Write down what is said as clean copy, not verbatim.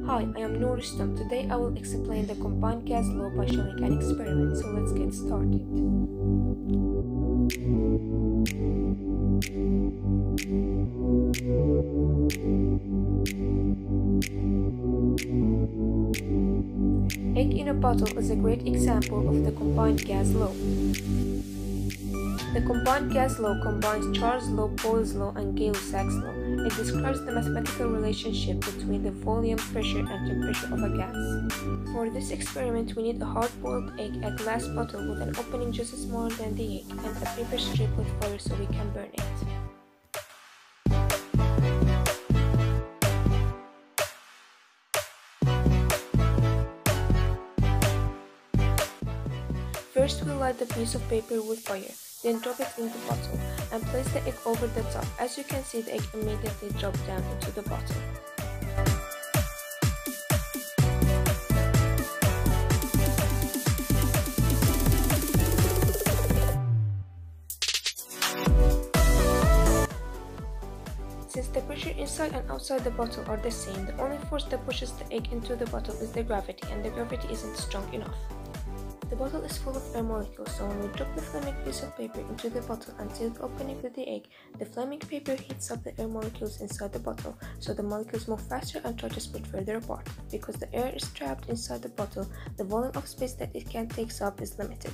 Hi, I am Noor Rustam. Today I will explain the combined gas law by showing an experiment, so let's get started. Egg in a bottle is a great example of the combined gas law. The combined gas law combines Charles' law, Boyle's law, and Gay-Lussac's law. It describes the mathematical relationship between the volume, pressure, and temperature of a gas. For this experiment, we need a hard-boiled egg, a glass bottle with an opening just smaller than the egg, and a paper strip with fire so we can burn it. First, we light the piece of paper with fire, then drop it in the bottle, and place the egg over the top. As you can see, the egg immediately dropped down into the bottle. Since the pressure inside and outside the bottle are the same, the only force that pushes the egg into the bottle is the gravity, and the gravity isn't strong enough. The bottle is full of air molecules, so when we drop the flaming piece of paper into the bottle and seal the opening with the egg, the flaming paper heats up the air molecules inside the bottle, so the molecules move faster and try to spread further apart. Because the air is trapped inside the bottle, the volume of space that it can take up is limited.